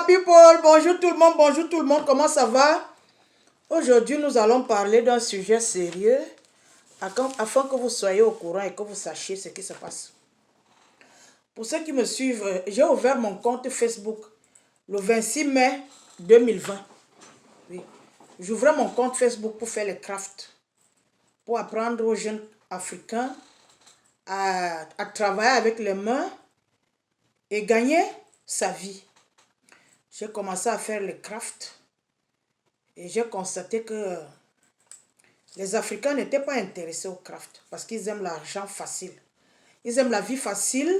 Aloha people, bonjour tout le monde, comment ça va? Aujourd'hui, nous allons parler d'un sujet sérieux afin que vous soyez au courant et que vous sachiez ce qui se passe. Pour ceux qui me suivent, j'ai ouvert mon compte Facebook le 26 mai 2020. Oui. J'ouvrais mon compte Facebook pour faire les crafts, pour apprendre aux jeunes africains à travailler avec les mains et gagner sa vie. J'ai commencé à faire les crafts et j'ai constaté que les Africains n'étaient pas intéressés au craft parce qu'ils aiment l'argent facile. Ils aiment la vie facile.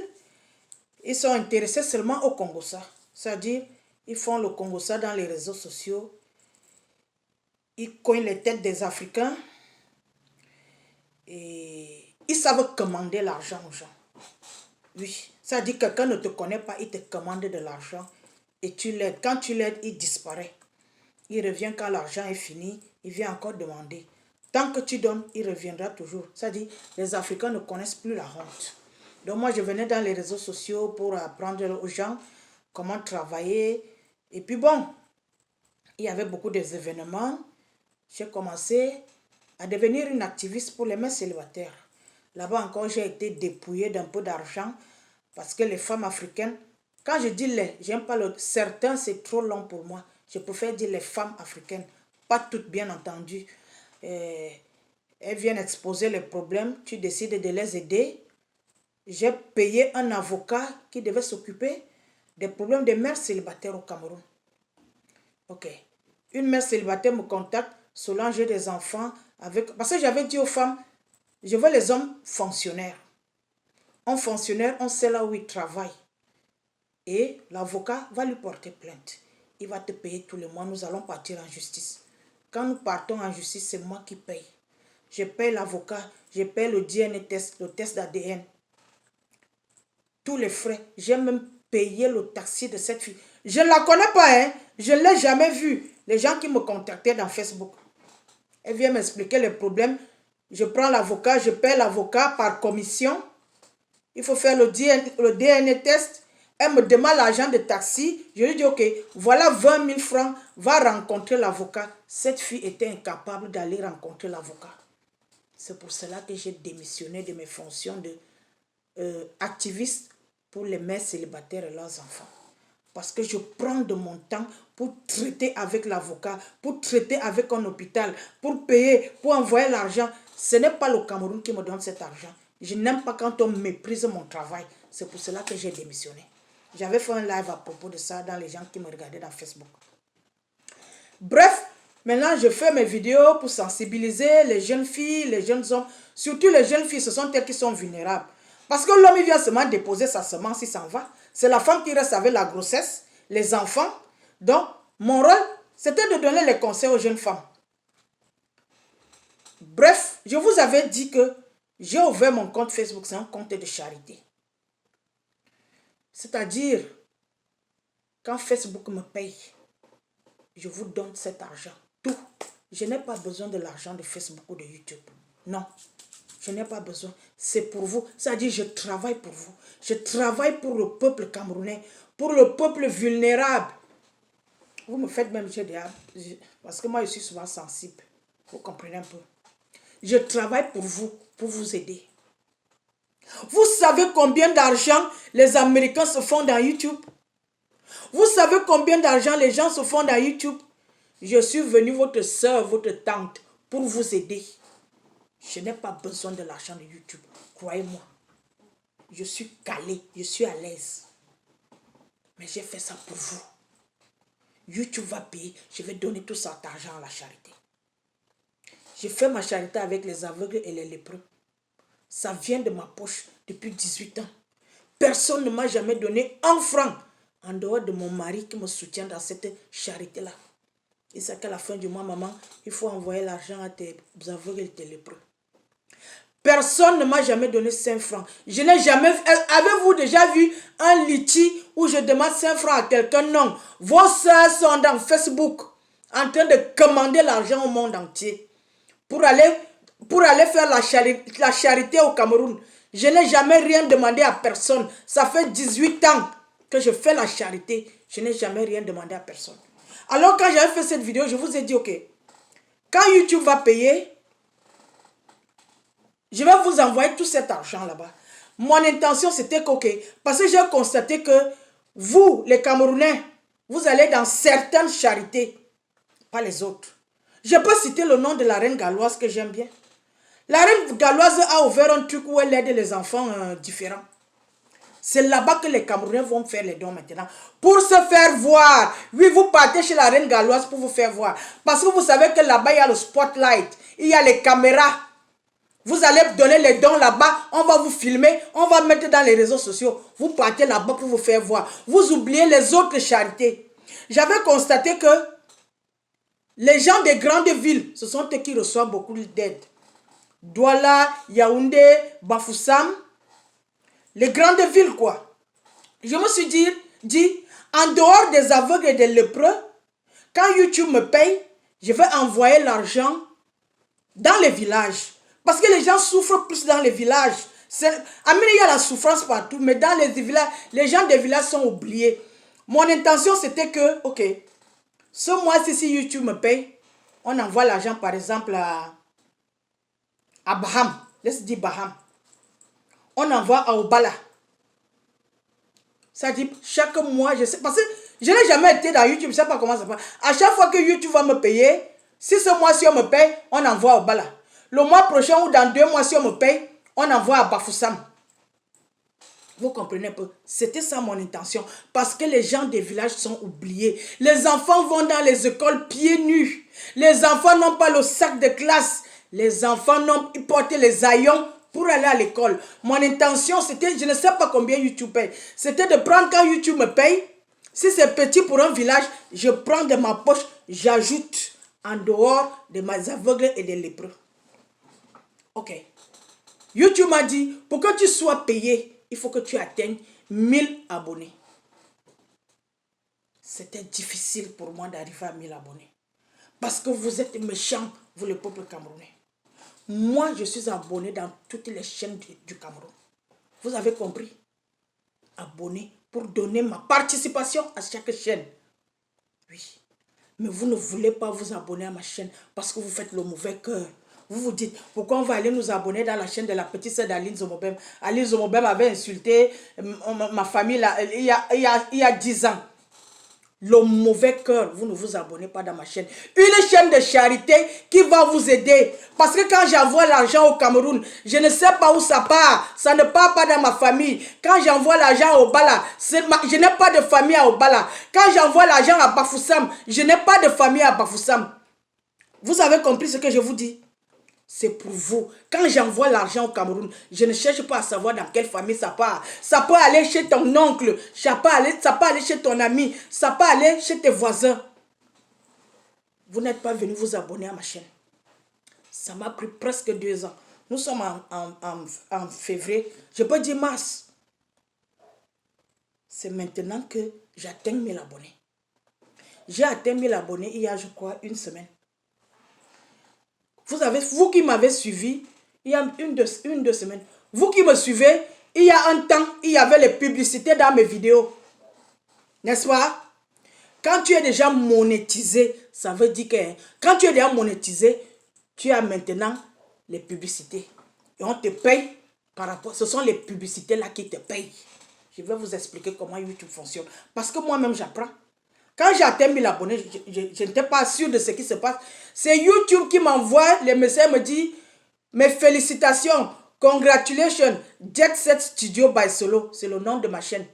Ils sont intéressés seulement au Congossa. C'est-à-dire, ils font le Congossa dans les réseaux sociaux. Ils cognent les têtes des Africains et ils savent commander l'argent aux gens. Oui, c'est-à-dire que quelqu'un ne te connaît pas, il te commande de l'argent et tu l'aides. Quand tu l'aides, il disparaît. Il revient quand l'argent est fini, il vient encore demander. Tant que tu donnes, il reviendra toujours. C'est-à-dire, les Africains ne connaissent plus la honte. Donc moi, je venais dans les réseaux sociaux pour apprendre aux gens comment travailler. Et puis bon, il y avait beaucoup d'événements. J'ai commencé à devenir une activiste pour les mères célibataires. Là-bas encore, j'ai été dépouillée d'un peu d'argent parce que les femmes africaines, quand je dis les, j'aime pas le... Certains, c'est trop long pour moi. Je préfère dire les femmes africaines, pas toutes bien entendu. Elles viennent exposer les problèmes, tu décides de les aider. J'ai payé un avocat qui devait s'occuper des problèmes des mères célibataires au Cameroun. Ok. Une mère célibataire me contacte, Solange, j'ai des enfants avec... Parce que j'avais dit aux femmes, je veux les hommes fonctionnaires. Un fonctionnaire, on sait là où il travaille. Et l'avocat va lui porter plainte. Il va te payer tous les mois. Nous allons partir en justice. Quand nous partons en justice, c'est moi qui paye. Je paye l'avocat, je paye le DNA test, le test d'ADN. Tous les frais. J'ai même payé le taxi de cette fille. Je ne la connais pas, hein. Je ne l'ai jamais vue. Les gens qui me contactaient dans Facebook. Elle vient m'expliquer les problèmes. Je prends l'avocat, je paye l'avocat par commission. Il faut faire le DNA test. Elle me demande l'argent de taxi. Je lui dis, ok, voilà 20 000 francs. Va rencontrer l'avocat. Cette fille était incapable d'aller rencontrer l'avocat. C'est pour cela que j'ai démissionné de mes fonctions d'activiste pour les mères célibataires et leurs enfants. Parce que je prends de mon temps pour traiter avec l'avocat, pour traiter avec un hôpital, pour payer, pour envoyer l'argent. Ce n'est pas le Cameroun qui me donne cet argent. Je n'aime pas quand on méprise mon travail. C'est pour cela que j'ai démissionné. J'avais fait un live à propos de ça dans les gens qui me regardaient dans Facebook. Bref, maintenant je fais mes vidéos pour sensibiliser les jeunes filles, les jeunes hommes. Surtout les jeunes filles, ce sont elles qui sont vulnérables. Parce que l'homme, il vient seulement déposer sa semence, il s'en va. C'est la femme qui reste avec la grossesse, les enfants. Donc, mon rôle, c'était de donner les conseils aux jeunes femmes. Bref, je vous avais dit que j'ai ouvert mon compte Facebook, c'est un compte de charité. C'est-à-dire, quand Facebook me paye, je vous donne cet argent. Tout. Je n'ai pas besoin de l'argent de Facebook ou de YouTube. Non. Je n'ai pas besoin. C'est pour vous. C'est-à-dire, je travaille pour vous. Je travaille pour le peuple camerounais. Pour le peuple vulnérable. Vous me faites même chier parce que moi, je suis souvent sensible. Vous comprenez un peu. Je travaille pour vous aider. Vous savez combien d'argent les Américains se font dans YouTube? Vous savez combien d'argent les gens se font dans YouTube? Je suis venu votre soeur, votre tante, pour vous aider. Je n'ai pas besoin de l'argent de YouTube. Croyez-moi. Je suis calé, je suis à l'aise. Mais j'ai fait ça pour vous. YouTube va payer, je vais donner tout cet argent à la charité. J'ai fait ma charité avec les aveugles et les lépreux. Ça vient de ma poche depuis 18 ans. Personne ne m'a jamais donné un franc en dehors de mon mari qui me soutient dans cette charité-là. Et c'est qu'à la fin du mois, maman, il faut envoyer l'argent à tes aveugles et tes lépreux. Personne ne m'a jamais donné 5 francs. Je n'ai jamais... Avez-vous déjà vu un litchi où je demande 5 francs à quelqu'un? Non. Vos soeurs sont dans Facebook en train de commander l'argent au monde entier pour aller faire la charité au Cameroun. Je n'ai jamais rien demandé à personne. Ça fait 18 ans que je fais la charité, je n'ai jamais rien demandé à personne. Alors quand j'avais fait cette vidéo, je vous ai dit, ok, quand YouTube va payer, je vais vous envoyer tout cet argent là-bas. Mon intention, c'était que, parce que j'ai constaté que vous, les Camerounais, vous allez dans certaines charités, pas les autres. Je peux citer le nom de la reine galloise que j'aime bien. La reine galloise a ouvert un truc où elle aide les enfants différents. C'est là-bas que les Camerounais vont faire les dons maintenant. Pour se faire voir. Oui, vous partez chez la reine galloise pour vous faire voir. Parce que vous savez que là-bas, il y a le spotlight. Il y a les caméras. Vous allez donner les dons là-bas. On va vous filmer. On va mettre dans les réseaux sociaux. Vous partez là-bas pour vous faire voir. Vous oubliez les autres charités. J'avais constaté que les gens des grandes villes, ce sont eux qui reçoivent beaucoup d'aide. Douala, Yaoundé, Bafoussam. Les grandes villes, quoi. Je me suis dit, en dehors des aveugles et des lépreux, quand YouTube me paye, je vais envoyer l'argent dans les villages. Parce que les gens souffrent plus dans les villages. Amine, il y a la souffrance partout, mais dans les villages, les gens des villages sont oubliés. Mon intention, c'était que, ok, ce mois-ci, si YouTube me paye, on envoie l'argent, par exemple, à Baham. Laisse dire Baham. On envoie à Obala. Ça dit, chaque mois, je sais, parce que je n'ai jamais été dans YouTube, je ne sais pas comment ça passe. À chaque fois que YouTube va me payer, si ce mois-ci on me paye, on envoie à Obala. Le mois prochain ou dans 2 mois, si on me paye, on envoie à Bafoussam. Vous comprenez un peu? C'était ça mon intention. Parce que les gens des villages sont oubliés. Les enfants vont dans les écoles pieds nus. Les enfants n'ont pas le sac de classe. Les enfants n'ont pas porté les haillons pour aller à l'école. Mon intention, c'était, je ne sais pas combien YouTube paye. C'était de prendre quand YouTube me paye. Si c'est petit pour un village, je prends de ma poche, j'ajoute en dehors de mes aveugles et des lépreux. Ok. YouTube m'a dit, pour que tu sois payé, il faut que tu atteignes 1000 abonnés. C'était difficile pour moi d'arriver à 1000 abonnés. Parce que vous êtes méchants, vous le peuple camerounais. Moi, je suis abonné dans toutes les chaînes du Cameroun. Vous avez compris? Abonné pour donner ma participation à chaque chaîne. Oui. Mais vous ne voulez pas vous abonner à ma chaîne parce que vous faites le mauvais cœur. Vous vous dites, pourquoi on va aller nous abonner dans la chaîne de la petite sœur d'Aline Zomobem? Aline Zomobem avait insulté ma famille là, il y a 10 ans. Le mauvais cœur, vous ne vous abonnez pas dans ma chaîne. Une chaîne de charité qui va vous aider. Parce que quand j'envoie l'argent au Cameroun, je ne sais pas où ça part. Ça ne part pas dans ma famille. Quand j'envoie l'argent au Bala, je n'ai pas de famille à Obala. Quand j'envoie l'argent à Bafoussam, je n'ai pas de famille à Bafoussam. Vous avez compris ce que je vous dis? C'est pour vous. Quand j'envoie l'argent au Cameroun, je ne cherche pas à savoir dans quelle famille ça part. Ça peut aller chez ton oncle, ça peut aller chez ton ami, ça peut aller chez tes voisins. Vous n'êtes pas venu vous abonner à ma chaîne. Ça m'a pris presque 2 ans. Nous sommes en février, je peux dire mars. C'est maintenant que j'atteins 1000 abonnés. J'ai atteint 1000 abonnés il y a, je crois, 1 semaine. Vous qui m'avez suivi, il y a une, deux semaines. Vous qui me suivez, il y a un temps, il y avait les publicités dans mes vidéos. N'est-ce pas? Quand tu es déjà monétisé, ça veut dire que quand tu es déjà monétisé, tu as maintenant les publicités. Et on te paye par rapport. Ce sont les publicités là qui te payent. Je vais vous expliquer comment YouTube fonctionne. Parce que moi-même, j'apprends. Quand j'ai atteint 1000 abonnés, je n'étais pas sûr de ce qui se passe. C'est YouTube qui m'envoie les messages, me dit, mes félicitations, congratulations, Jet Set Studio by Solo, c'est le nom de ma chaîne.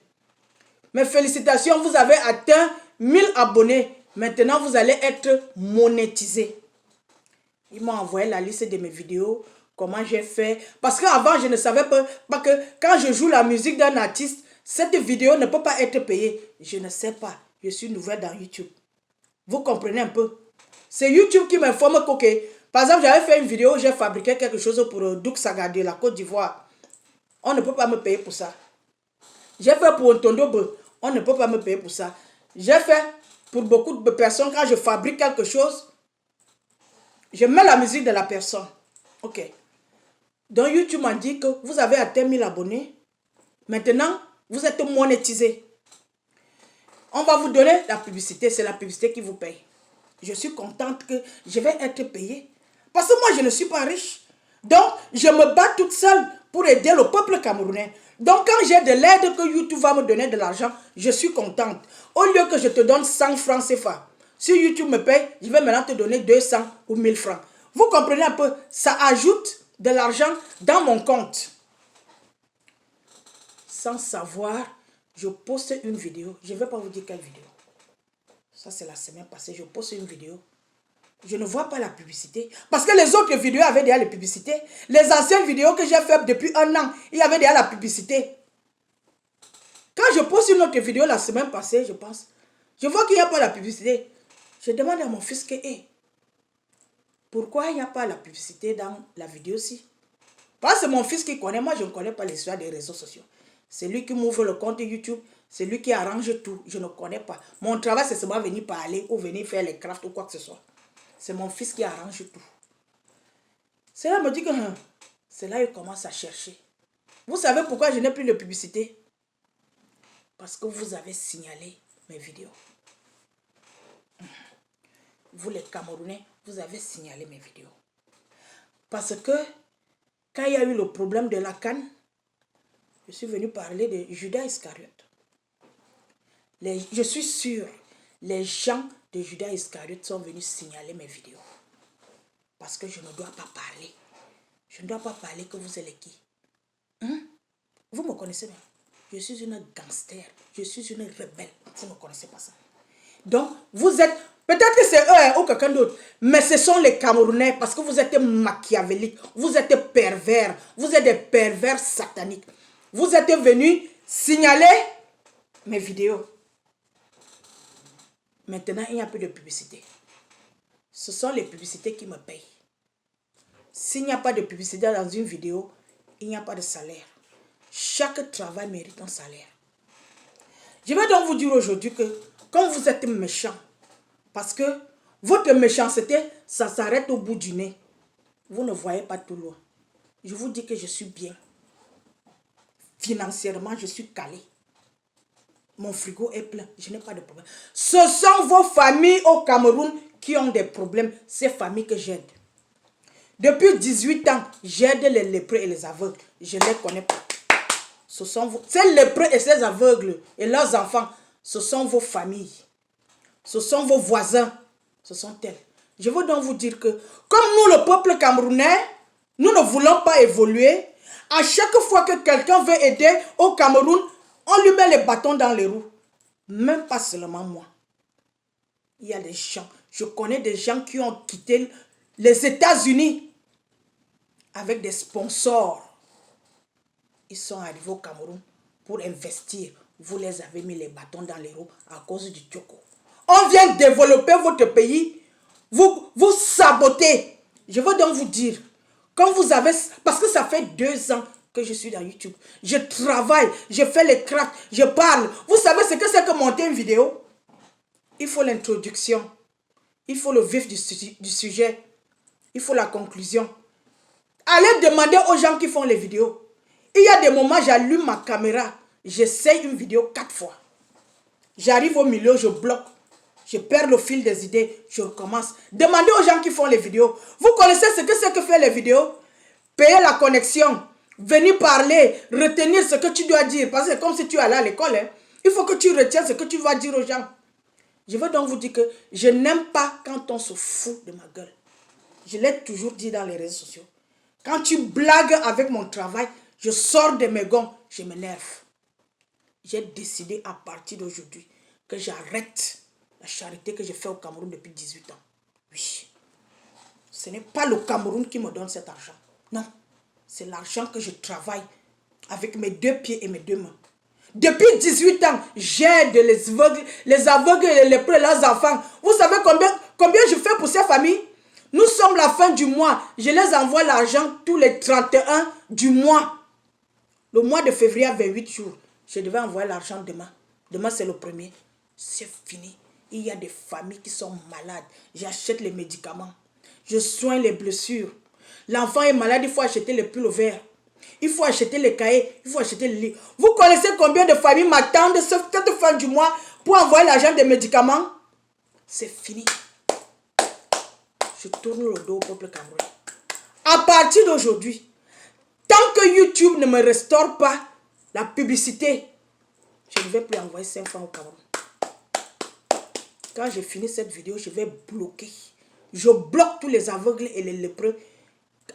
Mes félicitations, vous avez atteint 1000 abonnés. Maintenant, vous allez être monétisé. Ils m'ont envoyé la liste de mes vidéos, comment j'ai fait. Parce qu'avant, je ne savais pas que quand je joue la musique d'un artiste, cette vidéo ne peut pas être payée. Je ne sais pas. Je suis nouvelle dans YouTube. Vous comprenez un peu? C'est YouTube qui m'informe que, par exemple, j'avais fait une vidéo, j'ai fabriqué quelque chose pour Douk Saga de la Côte d'Ivoire. On ne peut pas me payer pour ça. J'ai fait pour Ntondobe, on ne peut pas me payer pour ça. J'ai fait pour beaucoup de personnes, quand je fabrique quelque chose, je mets la musique de la personne. Ok. Donc YouTube m'a dit que vous avez atteint 1000 abonnés. Maintenant, vous êtes monétisé. On va vous donner la publicité, c'est la publicité qui vous paye. Je suis contente que je vais être payée. Parce que moi, je ne suis pas riche. Donc, je me bats toute seule pour aider le peuple camerounais. Donc, quand j'ai de l'aide que YouTube va me donner de l'argent, je suis contente. Au lieu que je te donne 100 francs CFA, si YouTube me paye, je vais maintenant te donner 200 ou 1000 francs. Vous comprenez un peu, ça ajoute de l'argent dans mon compte. Sans savoir, je poste une vidéo. Je ne vais pas vous dire quelle vidéo. Ça, c'est la semaine passée. Je poste une vidéo. Je ne vois pas la publicité. Parce que les autres vidéos avaient déjà les publicités. Les anciennes vidéos que j'ai faites depuis 1 an, il y avait déjà la publicité. Quand je poste une autre vidéo la semaine passée, je pense, je vois qu'il n'y a pas la publicité. Je demande à mon fils que, pourquoi il n'y a pas la publicité dans la vidéo-ci? Parce que c'est mon fils qui connaît. Moi, je ne connais pas l'histoire des réseaux sociaux. C'est lui qui m'ouvre le compte YouTube. C'est lui qui arrange tout. Je ne connais pas. Mon travail, c'est seulement venir parler ou venir faire les crafts ou quoi que ce soit. C'est mon fils qui arrange tout. Cela me dit que c'est là qu'il commence à chercher. Vous savez pourquoi je n'ai plus de publicité? Parce que vous avez signalé mes vidéos. Vous les Camerounais, vous avez signalé mes vidéos. Parce que quand il y a eu le problème de la canne, je suis venu parler de Judas Iscariote. Je suis sûr, les gens de Judas Iscariote sont venus signaler mes vidéos. Parce que je ne dois pas parler. Je ne dois pas parler que vous êtes qui. Vous me connaissez bien. Je suis une gangster. Je suis une rebelle. Vous ne connaissez pas ça. Donc, vous êtes... Peut-être que c'est eux ou quelqu'un d'autre. Mais ce sont les Camerounais parce que vous êtes machiavéliques. Vous êtes pervers. Vous êtes des pervers sataniques. Vous êtes venus signaler mes vidéos. Maintenant, il n'y a plus de publicité. Ce sont les publicités qui me payent. S'il n'y a pas de publicité dans une vidéo, il n'y a pas de salaire. Chaque travail mérite un salaire. Je vais donc vous dire aujourd'hui que quand vous êtes méchant, parce que votre méchanceté, ça s'arrête au bout du nez. Vous ne voyez pas tout loin. Je vous dis que je suis bien. Financièrement, je suis calé. Mon frigo est plein. Je n'ai pas de problème. Ce sont vos familles au Cameroun qui ont des problèmes. Ces familles que j'aide. Depuis 18 ans, j'aide les lépreux et les aveugles. Je ne les connais pas. Ce sont vos... Ces lépreux et ces aveugles et leurs enfants, ce sont vos familles. Ce sont vos voisins. Ce sont elles. Je veux donc vous dire que, comme nous, le peuple camerounais, nous ne voulons pas évoluer. À chaque fois que quelqu'un veut aider au Cameroun, on lui met les bâtons dans les roues. Même pas seulement moi. Il y a des gens, je connais des gens qui ont quitté les États-Unis avec des sponsors. Ils sont arrivés au Cameroun pour investir. Vous les avez mis les bâtons dans les roues à cause du Tchoko. On vient développer votre pays. Vous sabotez. Je veux donc vous dire, quand vous avez... Parce que ça fait 2 ans que je suis dans YouTube. Je travaille, je fais les crafts, je parle. Vous savez ce que c'est que monter une vidéo? Il faut l'introduction. Il faut le vif du sujet. Il faut la conclusion. Allez demander aux gens qui font les vidéos. Il y a des moments, j'allume ma caméra. J'essaye une vidéo 4 fois. J'arrive au milieu, je bloque. Je perds le fil des idées, je recommence. Demandez aux gens qui font les vidéos. Vous connaissez ce que c'est que faire les vidéos? Payer la connexion, venir parler, retenir ce que tu dois dire. Parce que c'est comme si tu allais à l'école. Hein. Il faut que tu retiennes ce que tu vas dire aux gens. Je veux donc vous dire que je n'aime pas quand on se fout de ma gueule. Je l'ai toujours dit dans les réseaux sociaux. Quand tu blagues avec mon travail, je sors de mes gonds, je m'énerve. J'ai décidé à partir d'aujourd'hui que j'arrête la charité que je fais au Cameroun depuis 18 ans. Oui. Ce n'est pas le Cameroun qui me donne cet argent. Non. C'est l'argent que je travaille avec mes 2 pieds et mes 2 mains. Depuis 18 ans, j'aide les aveugles et les lépreux et leurs enfants. Vous savez combien je fais pour ces familles? Nous sommes la fin du mois. Je les envoie l'argent tous les 31 du mois. Le mois de février a 28 jours. Je devais envoyer l'argent demain. Demain, c'est le 1er. C'est fini. Il y a des familles qui sont malades. J'achète les médicaments. Je soigne les blessures. L'enfant est malade, il faut acheter les pulls verts. Il faut acheter les cahiers. Il faut acheter les livres. Vous connaissez combien de familles m'attendent cette fin du mois pour envoyer l'argent des médicaments, c'est fini. Je tourne le dos au peuple camerounais. À partir d'aujourd'hui, tant que YouTube ne me restaure pas la publicité, je ne vais plus envoyer 5 francs au Cameroun. Quand j'ai fini cette vidéo, je vais bloquer. Je bloque tous les aveugles et les lépreux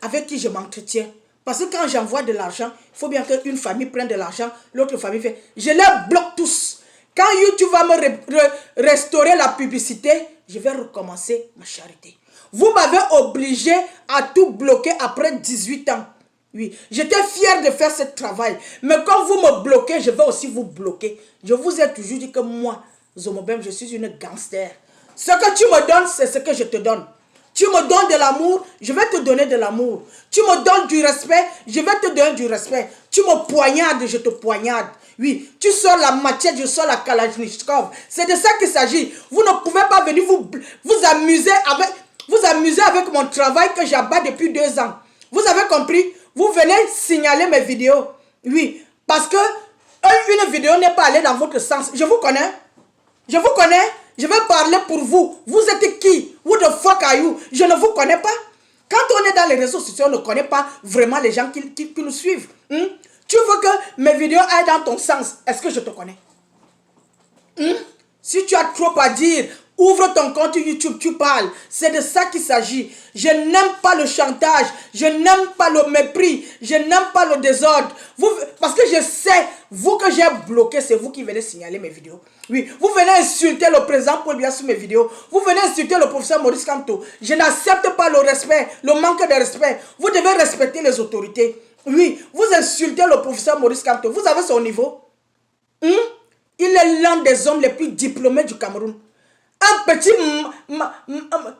avec qui je m'entretiens. Parce que quand j'envoie de l'argent, il faut bien qu'une famille prenne de l'argent, l'autre famille fait. Je les bloque tous. Quand YouTube va me restaurer la publicité, je vais recommencer ma charité. Vous m'avez obligé à tout bloquer après 18 ans. Oui, j'étais fier de faire ce travail. Mais quand vous me bloquez, je vais aussi vous bloquer. Je vous ai toujours dit que moi, Zomobem, je suis une gangster. Ce que tu me donnes, c'est ce que je te donne. Tu me donnes de l'amour, je vais te donner de l'amour. Tu me donnes du respect, je vais te donner du respect. Tu me poignardes, je te poignarde. Oui, tu sors la machette, je sors la kalachnikov. C'est de ça qu'il s'agit. Vous ne pouvez pas venir vous amuser avec mon travail que j'abats depuis 2 ans. Vous avez compris? Vous venez signaler mes vidéos. Oui, parce que une vidéo n'est pas allée dans votre sens. Je vous connais. Je vous connais. Je vais parler pour vous. Vous êtes qui? Who the fuck are you? Je ne vous connais pas. Quand on est dans les réseaux sociaux, on ne connaît pas vraiment les gens qui nous suivent. Tu veux que mes vidéos aillent dans ton sens? Est-ce que je te connais? Si tu as trop à dire, ouvre ton compte YouTube, tu parles. C'est de ça qu'il s'agit. Je n'aime pas le chantage. Je n'aime pas le mépris. Je n'aime pas le désordre. Parce que je sais, vous que j'ai bloqué, c'est vous qui venez signaler mes vidéos. Oui, vous venez insulter le président Paul Biya sur mes vidéos. Vous venez insulter le professeur Maurice Kamto. Je n'accepte pas le respect, le manque de respect. Vous devez respecter les autorités. Oui, vous insultez le professeur Maurice Kamto. Vous avez son niveau. Il est l'un des hommes les plus diplômés du Cameroun. Un petit...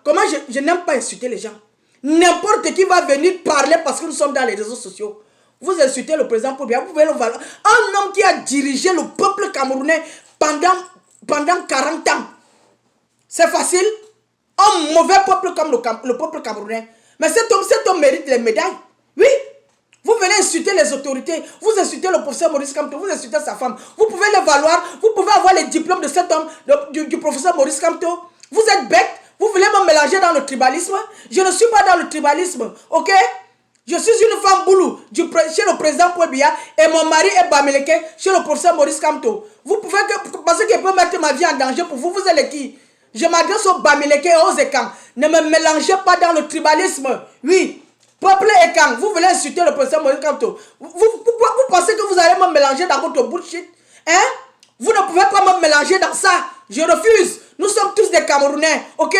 Comment je n'aime pas insulter les gens. N'importe qui va venir parler parce que nous sommes dans les réseaux sociaux. Vous insultez le président Paul Biya, vous pouvez le valoir. Un homme qui a dirigé le peuple camerounais pendant 40 ans. C'est facile. Un mauvais peuple comme le peuple camerounais. Mais cet homme mérite les médailles. Oui. Vous venez insulter les autorités, vous insultez le professeur Maurice Kamto, vous insultez sa femme. Vous pouvez les valoir, vous pouvez avoir les diplômes de cet homme, du professeur Maurice Kamto. Vous êtes bête, vous voulez me mélanger dans le tribalisme. Je ne suis pas dans le tribalisme, ok? Je suis une femme boulou chez le président Paul Biya et mon mari est Bamileke chez le professeur Maurice Kamto. Vous pouvez parce qu'il peut mettre ma vie en danger pour vous, vous êtes qui? Je m'adresse aux Bamileke et aux Ekang. Ne me mélangez pas dans le tribalisme, oui. Peuple et quand vous voulez insulter le président Maurice Kamto, vous pensez que vous allez me mélanger dans votre bullshit? Hein? Vous ne pouvez pas me mélanger dans ça. Je refuse. Nous sommes tous des Camerounais, ok?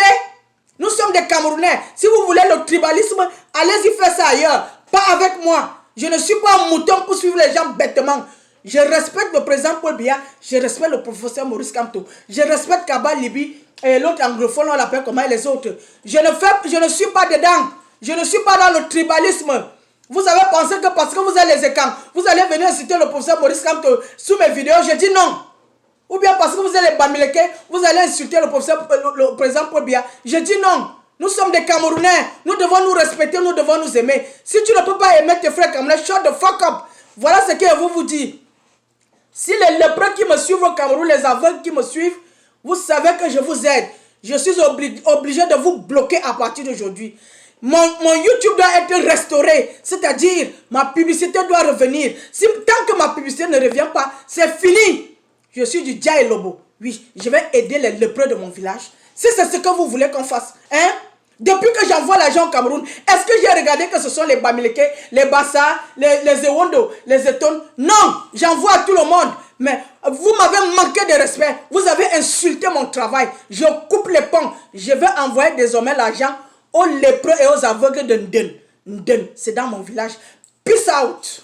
Nous sommes des Camerounais. Si vous voulez le tribalisme, allez-y faire ça ailleurs. Pas avec moi. Je ne suis pas un mouton pour suivre les gens bêtement. Je respecte le président Paul Biya. Je respecte le professeur Maurice Kamto. Je respecte Kaba Libi et l'autre anglophone, on l'appelle comment les autres. Je ne suis pas dedans. Je ne suis pas dans le tribalisme. Vous avez pensé que parce que vous avez les écrans, vous allez venir citer le professeur Maurice Kamto sous mes vidéos. Je dis non. Ou bien parce que vous avez les Bamileke, vous allez insulter le président Paul Biya. Je dis non. Nous sommes des Camerounais. Nous devons nous respecter, nous devons nous aimer. Si tu ne peux pas aimer tes frères camerounais, shut the fuck up. Voilà ce que vous dit. Si les lépreux qui me suivent au Cameroun, les aveugles qui me suivent, vous savez que je vous aide. Je suis obligé de vous bloquer à partir d'aujourd'hui. Mon YouTube doit être restauré, c'est-à-dire ma publicité doit revenir. Tant que ma publicité ne revient pas, c'est fini. Je suis du Djaï Lobo. Oui, je vais aider les lépreux de mon village. Si c'est ce que vous voulez qu'on fasse, hein? Depuis que j'envoie l'argent au Cameroun, est-ce que j'ai regardé que ce sont les Bamileke, les Bassa, les Ewondo, les Eton? Non, j'envoie à tout le monde. Mais vous m'avez manqué de respect. Vous avez insulté mon travail. Je coupe les ponts. Je vais envoyer désormais l'argent aux lépreux et aux aveugles de Nden. Nden, c'est dans mon village. Peace out.